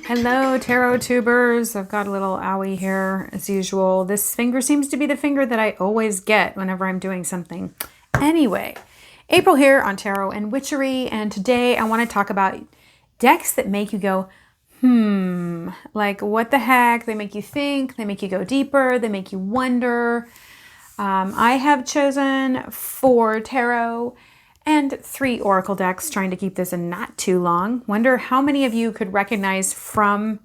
Hello, tarot tubers. I've got a little owie here as usual. This finger seems to be the finger that I always get whenever I'm doing something. Anyway, April here on Tarot and Witchery, and today I want to talk about decks that make you go, like what the heck? They make you think, they make you go deeper, they make you wonder. I have chosen 4 tarot and 3 oracle decks, trying to keep this in not too long. Wonder how many of you could recognize from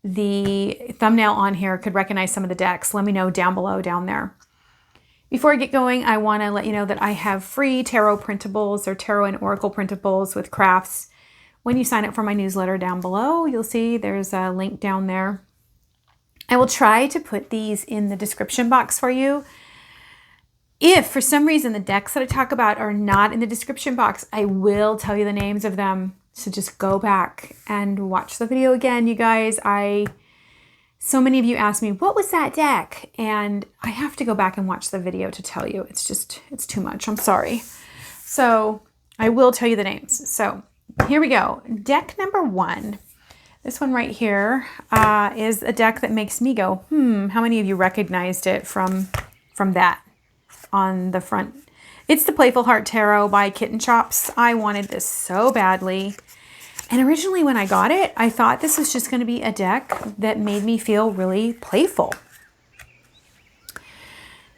the thumbnail on here, could recognize some of the decks. Let me know down below, down there. Before I get going, I want to let you know that I have free tarot printables or tarot and oracle printables with crafts. When you sign up for my newsletter down below, you'll see there's a link down there. I will try to put these in the description box for you. If for some reason the decks that I talk about are not in the description box, I will tell you the names of them. So just go back and watch the video again, you guys. So many of you asked me, what was that deck? And I have to go back and watch the video to tell you. It's too much. I'm sorry. So I will tell you the names. So here we go. Deck number 1. This one right here is a deck that makes me go, how many of you recognized it from that? On the front. It's the Playful Heart Tarot by Kitten Chops. I wanted this so badly. And originally when I got it, I thought this was just going to be a deck that made me feel really playful.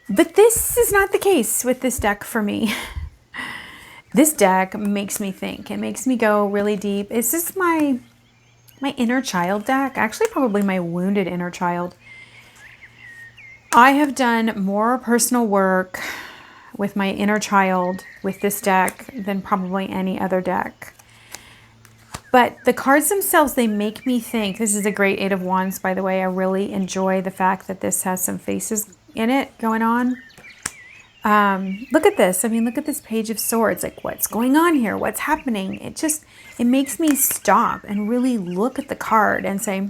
But this is not the case with this deck for me. This deck makes me think. It makes me go really deep. Is this my inner child deck? Actually, probably my wounded inner child. I have done more personal work with my inner child with this deck than probably any other deck. But the cards themselves, they make me think. This is a great 8 of Wands, by the way. I really enjoy the fact that this has some faces in it going on. Look at this. I mean, look at this Page of Swords. Like, what's going on here? What's happening? It makes me stop and really look at the card and say,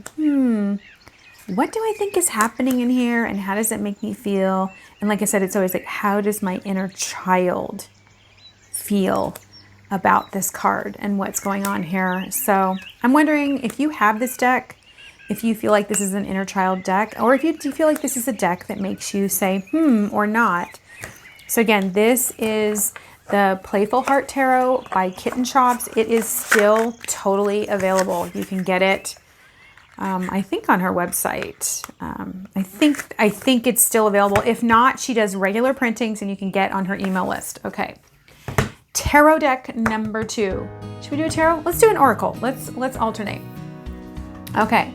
what do I think is happening in here, and how does it make me feel? And like I said, it's always like, how does my inner child feel about this card and what's going on here? So I'm wondering if you have this deck, if you feel like this is an inner child deck, or if you do feel like this is a deck that makes you say, or not. So again, this is the Playful Heart Tarot by Kitten Chops. It is still totally available. You can get it. I think on her website. I think it's still available. If not, she does regular printings and you can get on her email list. Okay. Tarot deck number 2. Should we do a tarot? Let's do an oracle. Let's alternate. Okay.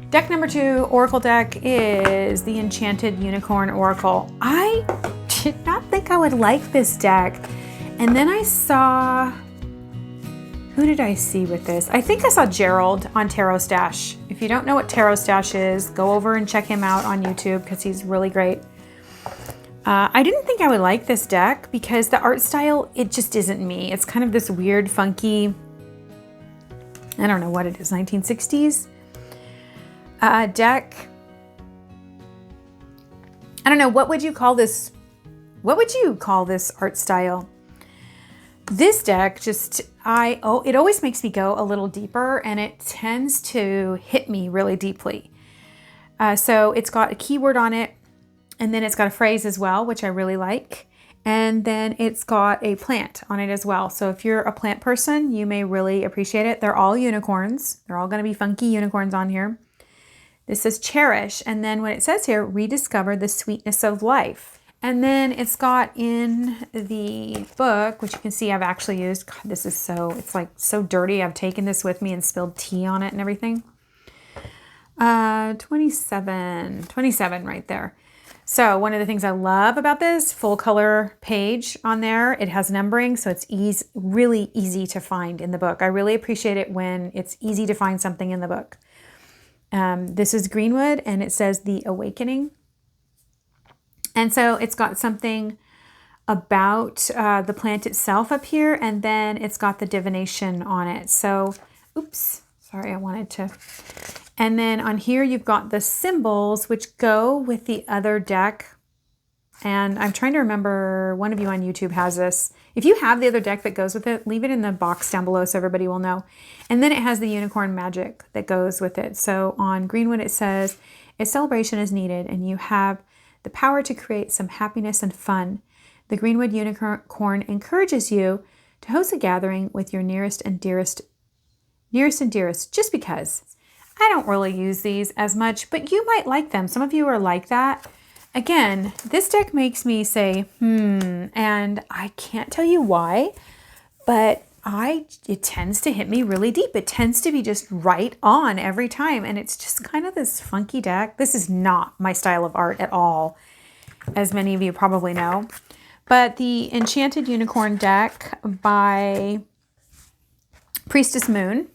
Deck number 2, oracle deck, is the Enchanted Unicorn Oracle. I did not think I would like this deck. And then I saw... Who did I see with this? I think I saw Gerald on Tarot Stash. If you don't know what Tarot Stash is, go over and check him out on YouTube because he's really great. I didn't think I would like this deck because the art style, it just isn't me. It's kind of this weird, funky, I don't know what it is, 1960s deck. I don't know, what would you call this? What would you call this art style? This deck it always makes me go a little deeper, and it tends to hit me really deeply. So it's got a keyword on it, and then it's got a phrase as well, which I really like. And then it's got a plant on it as well. So if you're a plant person, you may really appreciate it. They're all unicorns. They're all going to be funky unicorns on here. This says cherish. And then what it says here, rediscover the sweetness of life. And then it's got in the book, which you can see I've actually used. God, this is it's like so dirty. I've taken this with me and spilled tea on it and everything. 27 right there. So one of the things I love about this full color page on there, it has numbering, so it's really easy to find in the book. I really appreciate it when it's easy to find something in the book. This is Greenwood, and it says The Awakening. And so it's got something about the plant itself up here, and then it's got the divination on it. So, oops, sorry, I wanted to. And then on here, you've got the symbols, which go with the other deck And I'm trying to remember, one of you on YouTube has this. If you have the other deck that goes with it, leave it in the box down below so everybody will know. And then it has the unicorn magic that goes with it. So on Greenwood it says, a celebration is needed and you have the power to create some happiness and fun. The Greenwood unicorn encourages you to host a gathering with your nearest and dearest, just because. I don't really use these as much, but you might like them. Some of you are like that. Again, this deck makes me say, and I can't tell you why, but it tends to hit me really deep. It tends to be just right on every time. And it's just kind of this funky deck. This is not my style of art at all, as many of you probably know. But the Enchanted Unicorn deck by Priestess Moon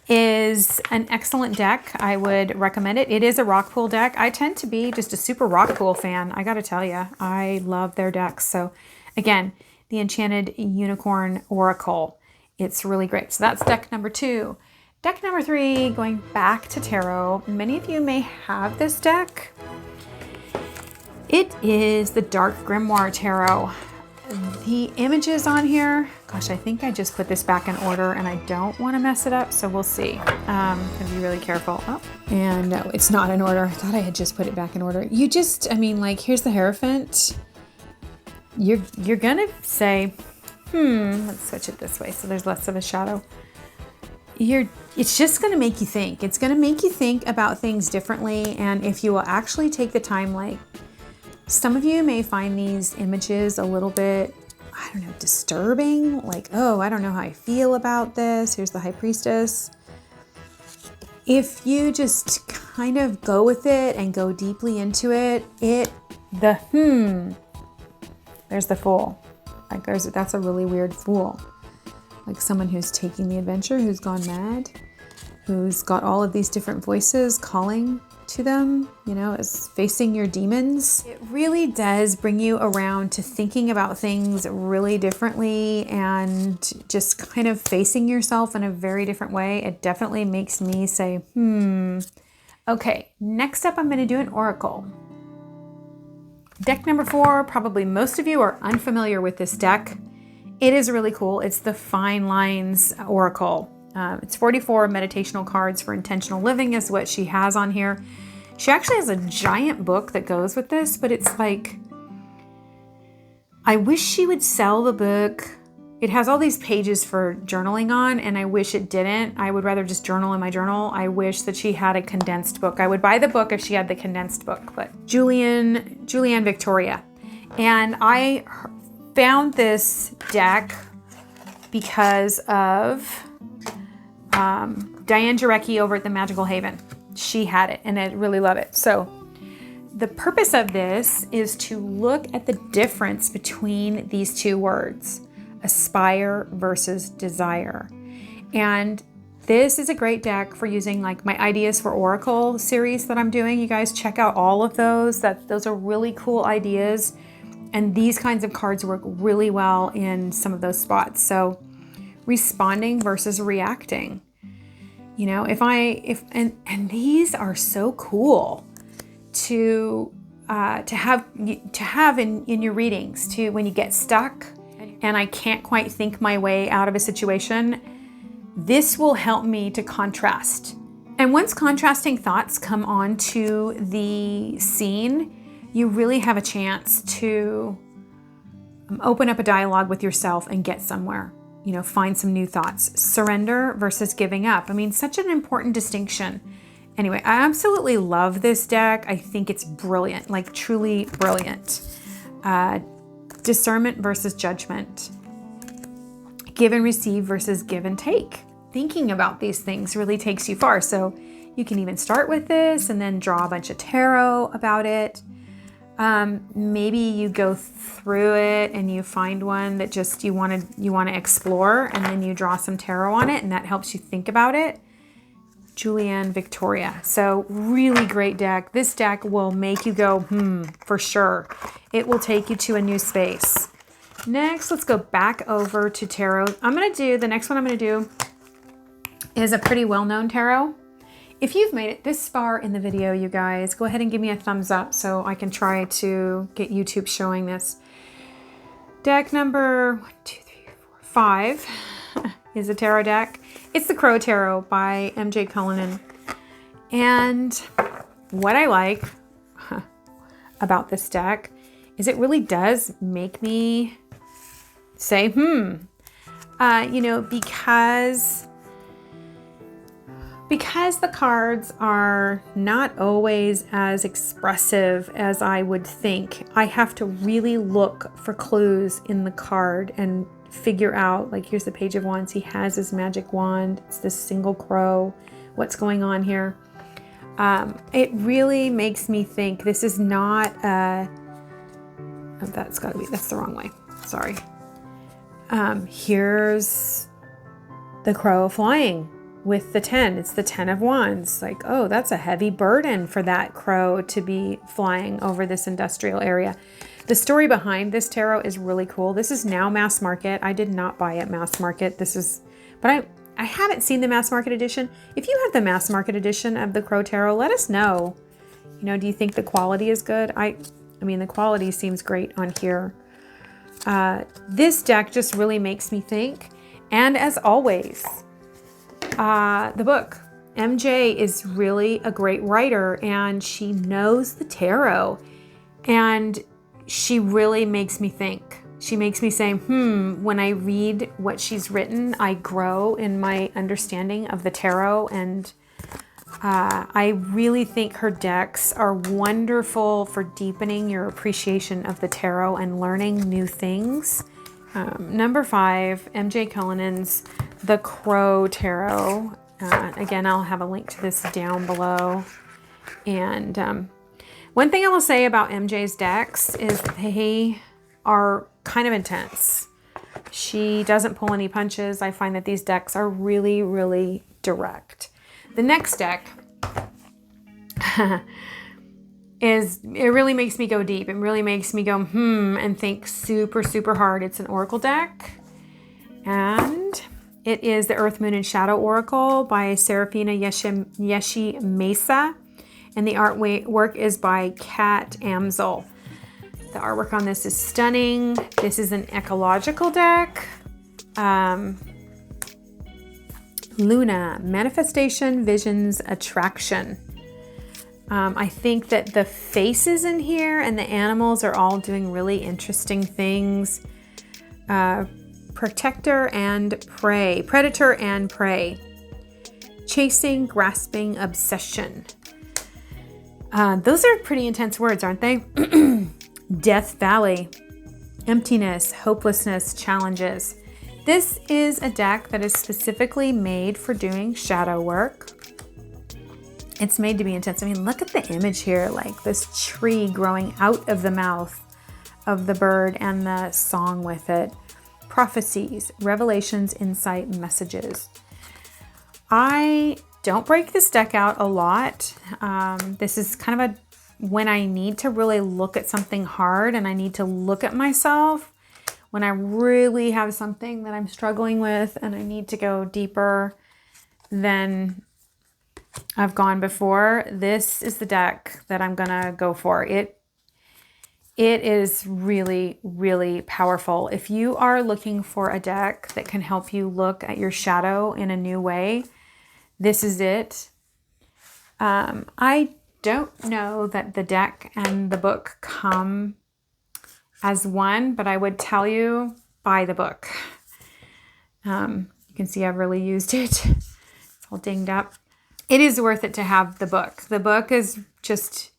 is an excellent deck. I would recommend it. It is a rock pool deck. I tend to be just a super rock pool fan. I got to tell you, I love their decks. So again, the Enchanted Unicorn Oracle. It's really great. So that's deck number 2. Deck number 3, going back to tarot. Many of you may have this deck. It is the Dark Grimoire Tarot. The images on here, gosh, I think I just put this back in order and I don't want to mess it up, so we'll see. Gonna be really careful. Oh, and no, it's not in order. I thought I had just put it back in order. You just, I mean, like, here's the Hierophant. You're gonna say, let's switch it this way so there's less of a shadow. It's just gonna make you think. It's gonna make you think about things differently, and if you will actually take the time, like, some of you may find these images a little bit, I don't know, disturbing. Like, oh, I don't know how I feel about this. Here's the High Priestess. If you just kind of go with it and go deeply into it, there's the Fool. Like, that's a really weird Fool. Like someone who's taking the adventure, who's gone mad, who's got all of these different voices calling to them, you know, is facing your demons. It really does bring you around to thinking about things really differently and just kind of facing yourself in a very different way. It definitely makes me say, Okay, next up I'm going to do an oracle. Deck number 4, probably most of you are unfamiliar with this deck. It is really cool. It's the Fine Lines Oracle. It's 44 meditational cards for intentional living is what she has on here. She actually has a giant book that goes with this, but it's like, I wish she would sell the book. It has all these pages for journaling on, and I wish it didn't. I would rather just journal in my journal. I wish that she had a condensed book. I would buy the book if she had the condensed book, but Julianne Victoria. And I found this deck because of Diane Jarecki over at the Magical Haven. She had it and I really love it. So the purpose of this is to look at the difference between these two words, aspire versus desire. And this is a great deck for using, like, my Ideas for Oracle series that I'm doing. You guys check out all of those. Those are really cool ideas. And these kinds of cards work really well in some of those spots. So responding versus reacting. You know, and these are so cool to have in your readings, to when you get stuck and I can't quite think my way out of a situation, this will help me to contrast. And once contrasting thoughts come onto the scene, you really have a chance to open up a dialogue with yourself and get somewhere. You know, find some new thoughts. Surrender versus giving up. I mean, such an important distinction. Anyway, I absolutely love this deck. I think it's brilliant, like truly brilliant. Discernment versus judgment. Give and receive versus give and take. Thinking about these things really takes you far. So you can even start with this and then draw a bunch of tarot about it. Maybe you go through it and you find one that just you want to explore, and then you draw some tarot on it, and that helps you think about it. Julianne Victoria. So really great deck. This deck will make you go, for sure. It will take you to a new space. Next, let's go back over to tarot. The next one I'm going to do is a pretty well-known tarot. If you've made it this far in the video, you guys, go ahead and give me a thumbs up so I can try to get YouTube showing this. Deck number 1, 2, 3, 4, 5 is a tarot deck. It's the Crow Tarot by MJ Cullinan. And what I like about this deck is it really does make me say, you know, because the cards are not always as expressive as I would think. I have to really look for clues in the card and figure out, like, here's the Page of Wands. He has his magic wand. It's this single crow. What's going on here? It really makes me think this is not a, oh, that's the wrong way. Sorry. Here's the crow flying with the 10. It's the 10 of Wands. Like, oh, that's a heavy burden for that crow to be flying over this industrial area. The story behind this tarot is really cool. This is now mass market. I did not buy it mass market. But I haven't seen the mass market edition. If you have the mass market edition of the Crow Tarot, let us know. You know, do you think the quality is good? I mean, the quality seems great on here. This deck just really makes me think. And as always, the book. MJ is really a great writer, and she knows the tarot, and she really makes me think. She makes me say, when I read what she's written, I grow in my understanding of the tarot, and I really think her decks are wonderful for deepening your appreciation of the tarot and learning new things. Number 5, MJ Cullinan's The Crow Tarot. Again, I'll have a link to this down below. And one thing I will say about MJ's decks is they are kind of intense. She doesn't pull any punches. I find that these decks are really, really direct. The next deck it really makes me go deep. It really makes me go, and think super, super hard. It's an oracle deck. And it is the Earth, Moon, and Shadow Oracle by Serafina Yeshi Mesa. And the artwork is by Kat Amsel. The artwork on this is stunning. This is an ecological deck. Luna, manifestation, visions, attraction. I think that the faces in here and the animals are all doing really interesting things. Protector and prey, predator and prey. Chasing, grasping, obsession. Those are pretty intense words, aren't they? Death Valley, emptiness, hopelessness, challenges. This is a deck that is specifically made for doing shadow work. It's made to be intense. I mean, look at the image here, like this tree growing out of the mouth of the bird and the song with it. Prophecies, revelations, insight, messages. I don't break this deck out a lot. This is kind of when I need to really look at something hard and I need to look at myself, when I really have something that I'm struggling with and I need to go deeper than I've gone before. This is the deck that I'm gonna go for. It is really, really powerful. If you are looking for a deck that can help you look at your shadow in a new way, this is it. I don't know that the deck and the book come as one, but I would tell you, buy the book. You can see I've really used it. It's all dinged up. It is worth it to have the book. The book is just,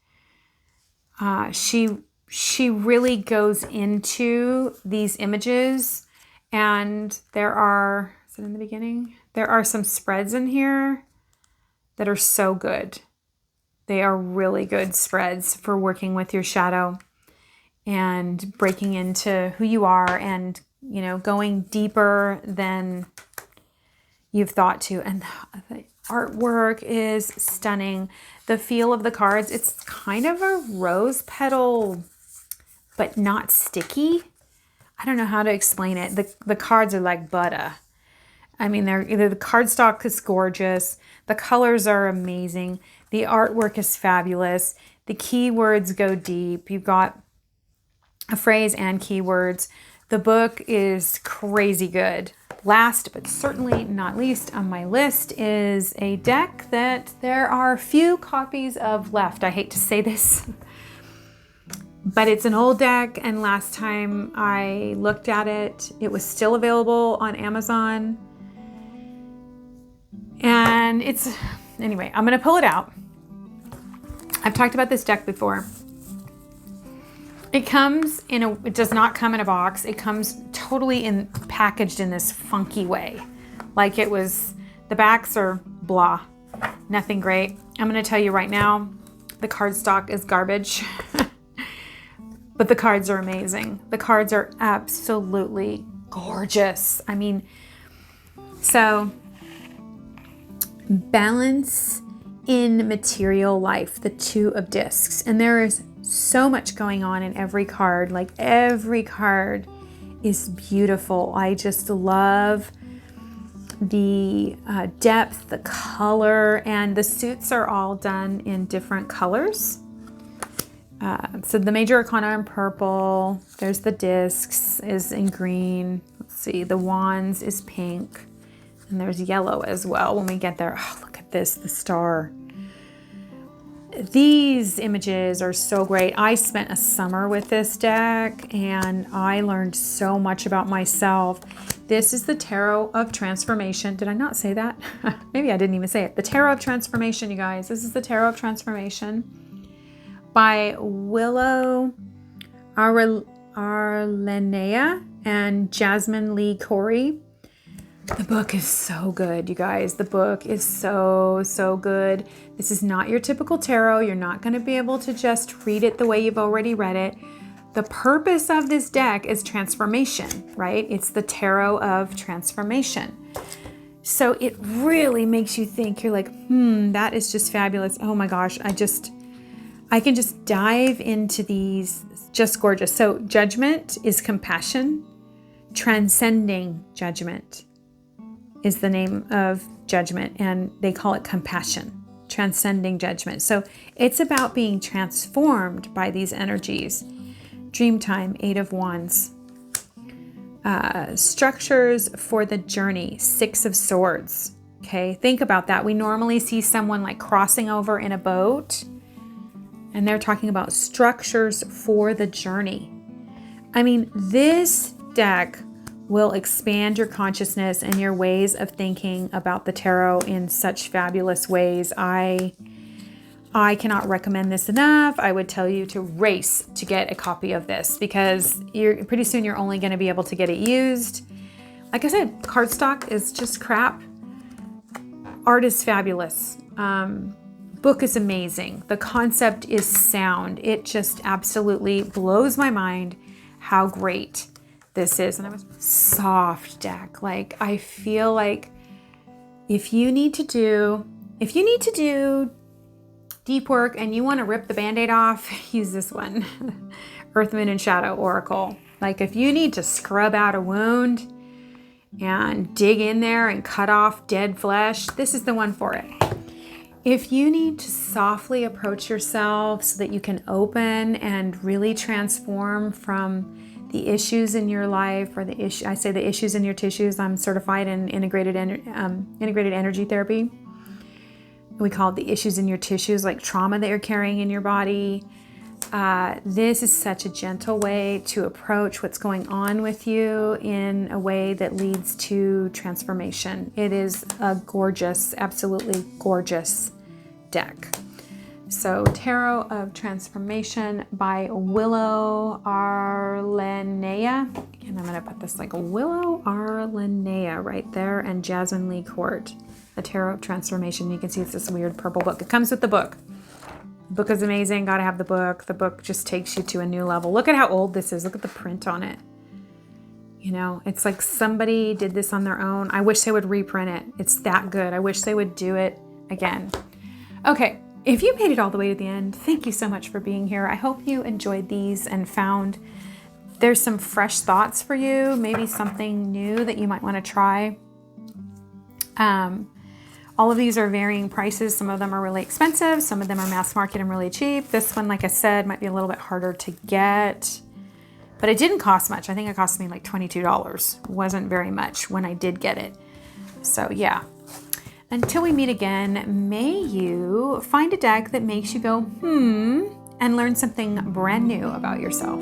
she really goes into these images, and there are, is it in the beginning? There are some spreads in here that are so good. They are really good spreads for working with your shadow and breaking into who you are and, you know, going deeper than you've thought to. And the artwork is stunning. The feel of the cards, it's kind of a rose petal, but not sticky. I don't know how to explain it. The cards are like butter. I mean, the cardstock is gorgeous. The colors are amazing. The artwork is fabulous. The keywords go deep. You've got a phrase and keywords. The book is crazy good. Last but certainly not least on my list is a deck that there are few copies of left. I hate to say this, but it's an old deck, and last time I looked at it, it was still available on Amazon. And anyway, I'm going to pull it out. I've talked about this deck before. It does not come in a box. It comes totally packaged in this funky way. Like the backs are blah, nothing great. I'm going to tell you right now, the cardstock is garbage, but the cards are amazing. The cards are absolutely gorgeous. I mean, so balance in material life, the Two of Discs. And there is so much going on in every card. Like every card is beautiful. I just love the depth, the color, and the suits are all done in different colors. So the Major Arcana in purple, there's the discs is in green. Let's see, the wands is pink, and there's yellow as well when we get there. Oh, look at this, the star. These images are so great. I spent a summer with this deck and I learned so much about myself. This is the Tarot of Transformation. Did I not say that? Maybe I didn't even say it. The Tarot of Transformation, you guys. This is the Tarot of Transformation by Willow Arlenea and Jasmine Lee Corey. The book is so good, you guys. The book is so, so good. This is not your typical tarot. You're not going to be able to just read it the way you've already read it. The purpose of this deck is transformation, right? It's the Tarot of Transformation. So it really makes you think. You're like, that is just fabulous. Oh my gosh, I can just dive into these. Just gorgeous. So Judgment is compassion. Transcending Judgment is the name of Judgment, and they call it compassion, transcending judgment. So it's about being transformed by these energies. Dreamtime, 8 of Wands. Structures for the journey, 6 of Swords. Okay, think about that. We normally see someone like crossing over in a boat, and they're talking about structures for the journey. I mean, this deck will expand your consciousness and your ways of thinking about the tarot in such fabulous ways. I cannot recommend this enough. I would tell you to race to get a copy of this because pretty soon you're only going to be able to get it used. Like I said, cardstock is just crap. Art is fabulous. Book is amazing. The concept is sound. It just absolutely blows my mind how great this is. And I was soft deck. Like I feel like if you need to do deep work and you want to rip the band-aid off, use this one. Earth, Moon, and Shadow Oracle. Like if you need to scrub out a wound and dig in there and cut off dead flesh, this is the one for it. If you need to softly approach yourself so that you can open and really transform from the issues in your life, or the issues in your tissues. I'm certified in integrated energy therapy. We call it the issues in your tissues, like trauma that you're carrying in your body. This is such a gentle way to approach what's going on with you in a way that leads to transformation. It is a gorgeous, absolutely gorgeous deck. So Tarot of Transformation by Willow Arlenea. And I'm going to put this like Willow Arlenea right there, and Jasmine Lee Court. The Tarot of Transformation. You can see it's this weird purple book. It comes with the book. The book is amazing. Got to have the book. The book just takes you to a new level. Look at how old this is. Look at the print on it. You know, it's like somebody did this on their own. I wish they would reprint it. It's that good. I wish they would do it again. Okay. If you made it all the way to the end, thank you so much for being here. I hope you enjoyed these and found there's some fresh thoughts for you, maybe something new that you might want to try. All of these are varying prices. Some of them are really expensive. Some of them are mass market and really cheap. This one, like I said, might be a little bit harder to get, but it didn't cost much. I think it cost me like $22. It wasn't very much when I did get it. So yeah. Until we meet again, may you find a deck that makes you go, and learn something brand new about yourself.